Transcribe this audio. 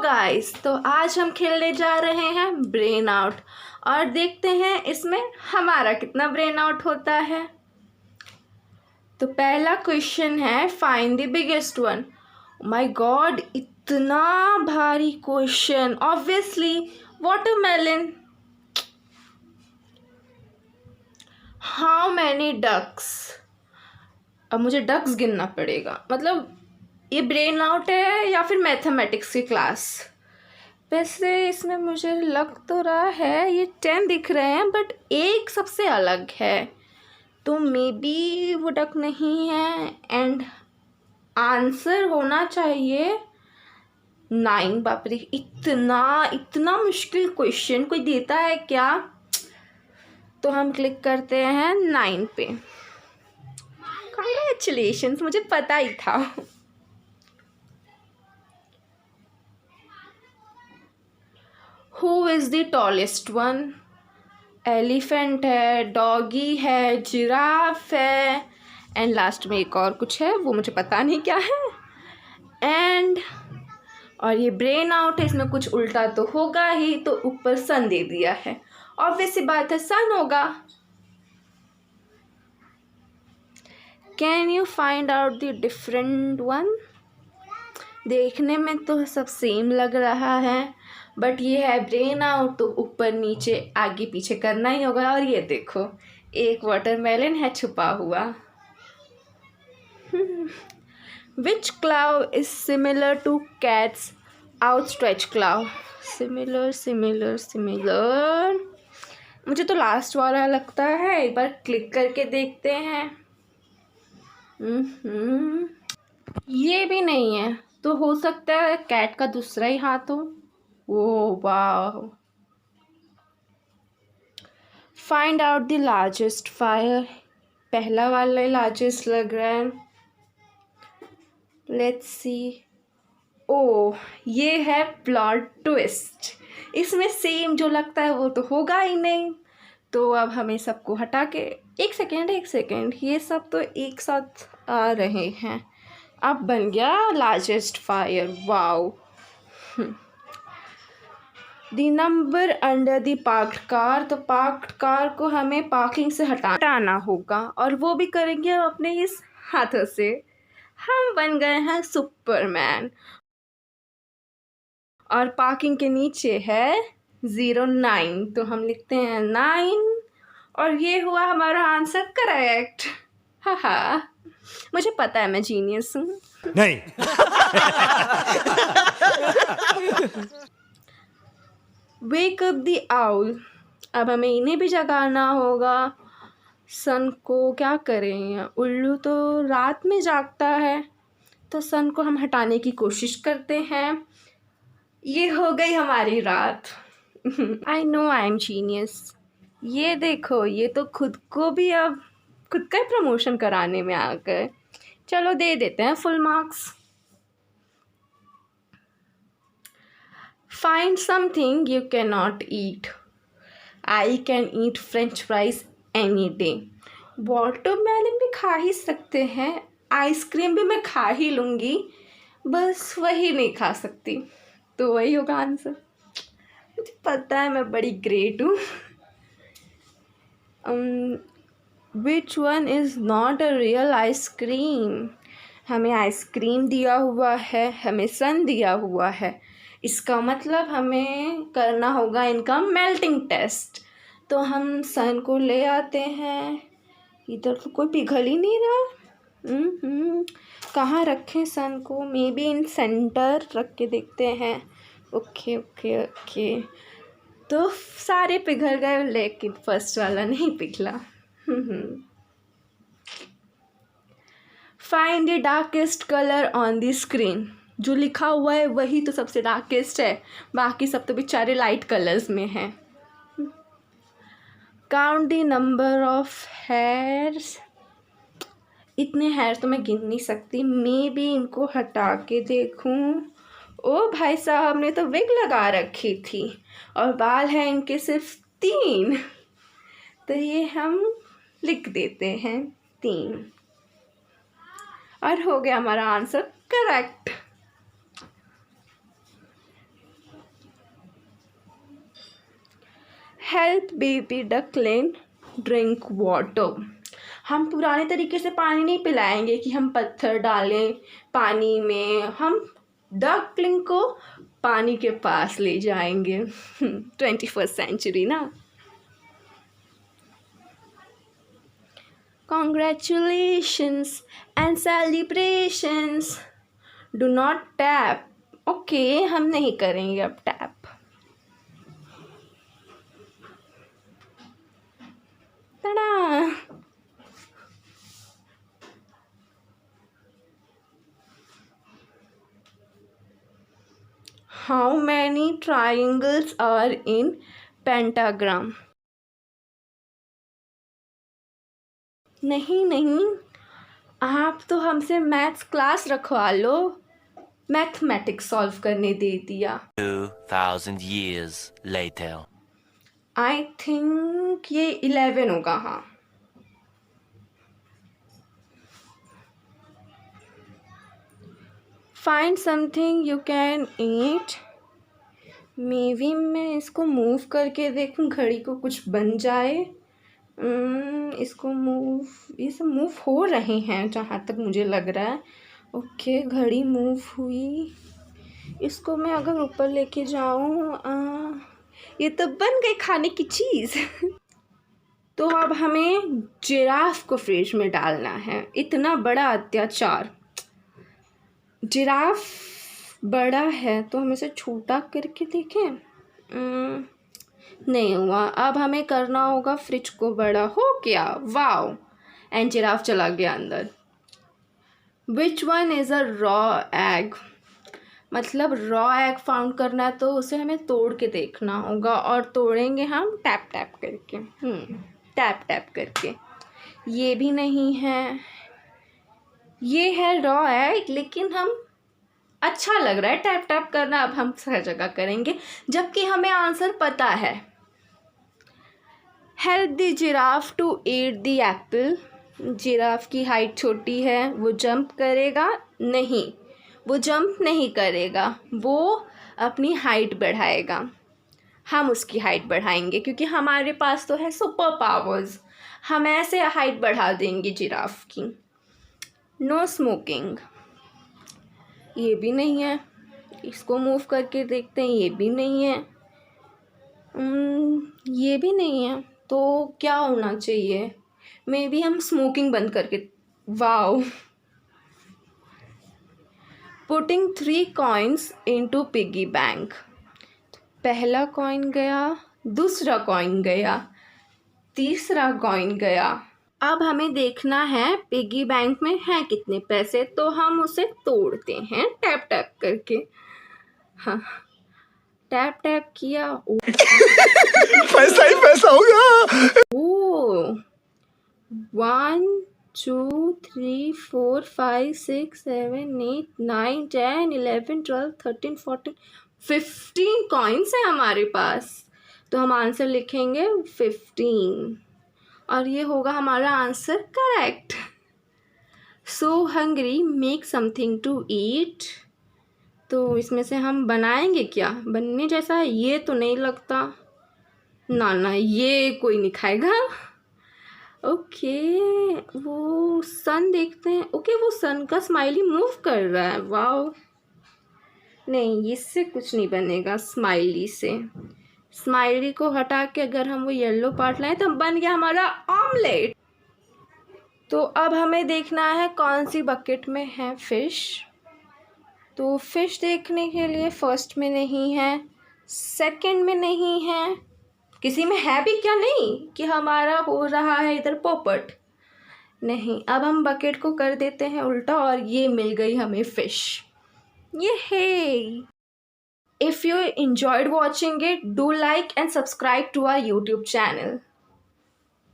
Guys, तो आज हम खेलने जा रहे हैं ब्रेन आउट और देखते हैं इसमें हमारा कितना ब्रेन आउट होता है। तो पहला क्वेश्चन है find the biggest one. My God, इतना भारी क्वेश्चन। Obviously watermelon. How many ducks. अब मुझे डक्स गिनना पड़ेगा, मतलब ये ब्रेन आउट है या फिर मैथमेटिक्स की क्लास। वैसे इसमें मुझे लग तो रहा है ये 10 दिख रहे हैं, बट एक सबसे अलग है, तो मे बी वो डक नहीं है। एंड आंसर होना चाहिए 9। बाप रे, इतना इतना मुश्किल क्वेश्चन कोई देता है क्या? तो हम क्लिक करते हैं 9 पे। कांग्रेचुलेशंस, मुझे पता ही था। Who is the tallest one? Elephant है, डॉगी है, जिराफ है, एंड लास्ट में एक और कुछ है, वो मुझे पता नहीं क्या है। एंड और ये ब्रेन आउट है, इसमें कुछ उल्टा तो होगा ही, तो ऊपर सन दे दिया है। ऑब्वियस सी बात है, सन होगा। Can you find out the different one? देखने में तो सब सेम लग रहा है, बट ये है ब्रेन आउट, तो ऊपर नीचे आगे पीछे करना ही होगा। और ये देखो, एक वाटरमेलन है छुपा हुआ। Which claw is similar to cats outstretch claw? Similar similar similar, मुझे तो लास्ट वाला लगता है। एक बार क्लिक करके देखते हैं। ये भी नहीं है, तो हो सकता है कैट का दूसरा ही हाथ हो। ओह वाह। Find out the largest fire. पहला वाला लार्जेस्ट लग रहा है। Let's see. ओह, ये है प्लॉट ट्विस्ट। इसमें सेम जो लगता है वो तो होगा ही नहीं। तो अब हमें सबको हटा के एक सेकेंड, ये सब तो एक साथ आ रहे हैं। अब बन गया largest fire. Wow. The number under the parked car. तो पार्क्ड कार को हमें पार्किंग से हटाना होगा, और वो भी करेंगे अपने इस हाथों से। हम बन गए हैं सुपरमैन। और पार्किंग के नीचे है 09, तो हम लिखते हैं 9, और ये हुआ हमारा आंसर करेक्ट। हा, मुझे पता है मैं जीनियस हूँ। नहीं। Wake up the owl. अब हमें इन्हें भी जगाना होगा। सन को क्या करें? उल्लू तो रात में जागता है, तो सन को हम हटाने की कोशिश करते हैं। ये हो गई हमारी रात। I know I am genius. ये देखो, ये तो खुद को भी अब खुद का ही प्रमोशन कराने में आ गए। चलो दे देते हैं full marks. Find something you can not eat. I can eat French fries any day. Watermelon भी खा ही सकते हैं, आइसक्रीम भी मैं खा ही लूँगी, बस वही नहीं खा सकती। तो वही होगा आंसर। मुझे पता है मैं बड़ी ग्रेट हूँ। Which one is not a real ice cream? हमें आइसक्रीम दिया हुआ है, हमें सन दिया हुआ है, इसका मतलब हमें करना होगा इनका मेल्टिंग टेस्ट। तो हम सन को ले आते हैं। इधर तो कोई पिघल ही नहीं रहा। कहाँ रखें सन को? मे बी इन सेंटर रख के देखते हैं। ओके ओके ओके, तो सारे पिघल गए, लेकिन फर्स्ट वाला नहीं पिघला। Find the darkest colour on the screen. जो लिखा हुआ है वही तो सबसे डार्केस्ट है, बाकी सब तो बेचारे लाइट कलर्स में हैं। Count the number of hairs. इतने हेयर तो मैं गिन नहीं सकती, मे बी इनको हटा के देखूं। ओ भाई साहब ने तो विग लगा रखी थी, और बाल हैं इनके सिर्फ 3, तो ये हम लिख देते हैं 3, और हो गया हमारा answer correct. Help baby duckling drink water. हम पुराने तरीके से पानी नहीं पिलाएंगे कि हम पत्थर डालें पानी में, हम डकलिंग को पानी के पास ले जाएंगे। 21st सेंचुरी ना। Congratulations and celebrations. Do not tap. Okay हम नहीं करेंगे अब टैप। तड़ा। How many triangles are in pentagram? नहीं नहीं, आप तो हमसे मैथ्स क्लास रखवा लो, मैथमेटिक्स सॉल्व करने दे दिया। 2000 years later. आई थिंक ये 11 होगा। हाँ, find something you can eat. May be मैं इसको मूव करके देखूं, घड़ी को कुछ बन जाए। इसको मूव, ये सब मूव हो रहे हैं जहाँ तक मुझे लग रहा है। ओके घड़ी मूव हुई, इसको मैं अगर ऊपर लेके जाऊँ, ये तो बन गई खाने की चीज़। तो अब हमें जिराफ को फ्रिज में डालना है। इतना बड़ा अत्याचार। जिराफ बड़ा है तो हम इसे छोटा करके देखें। नहीं हुआ। अब हमें करना होगा फ्रिज को बड़ा। हो गया, वाओ, एंड जिराफ चला गया अंदर। Which one is a raw egg? मतलब रॉ एग फाउंड करना है तो उसे हमें तोड़ के देखना होगा, और तोड़ेंगे हम टैप टैप करके। टैप टैप करके। ये भी नहीं है, ये है रॉ एग, लेकिन हम अच्छा लग रहा है टैप टैप करना। अब हम हर जगह करेंगे जबकि हमें आंसर पता है। Help the giraffe to eat the apple. Giraffe की हाइट छोटी है, वो जंप करेगा नहीं, वो जंप नहीं करेगा, वो अपनी हाइट बढ़ाएगा। हम उसकी हाइट बढ़ाएंगे क्योंकि हमारे पास तो है सुपर पावर्स। हम ऐसे हाइट बढ़ा देंगे जिराफ की। नो स्मोकिंग, ये भी नहीं है। इसको मूव करके देखते हैं, ये भी नहीं है। ये भी नहीं है। तो क्या होना चाहिए? मे बी हम स्मोकिंग बंद करके। Wow. Putting 3 coins into piggy bank. पहला कॉइन गया, दूसरा कॉइन गया, तीसरा कॉइन गया। अब हमें देखना है पिगी बैंक में है कितने पैसे, तो हम उसे तोड़ते हैं टैप टैप करके। हाँ, टैप टैप किया। पैसा ही पैसा होगा। ओ 1 2 3 4 5 6 7 8 9 10 11 12 13 14 15 कॉइन्स है हमारे पास। तो हम आंसर लिखेंगे 15, और ये होगा हमारा answer correct. So hungry, make something to eat. तो इसमें से हम बनाएंगे क्या? बनने जैसा ये तो नहीं लगता। ना ना, ये कोई नहीं खाएगा। ओके, वो सन देखते हैं। ओके, वो सन का स्माइली मूव कर रहा है। वाओ, नहीं, इससे कुछ नहीं बनेगा। स्माइली से, स्माइली को हटा के अगर हम वो येलो पार्ट लाएं तो बन गया हमारा ऑमलेट। तो अब हमें देखना है कौन सी बकेट में है फिश। तो फिश देखने के लिए फर्स्ट में नहीं है, सेकंड में नहीं है, किसी में है भी क्या? नहीं कि हमारा हो रहा है इधर पोपट। नहीं, अब हम बकेट को कर देते हैं उल्टा, और ये मिल गई हमें फिश। ये है। If you enjoyed watching it, do like and subscribe to our YouTube channel.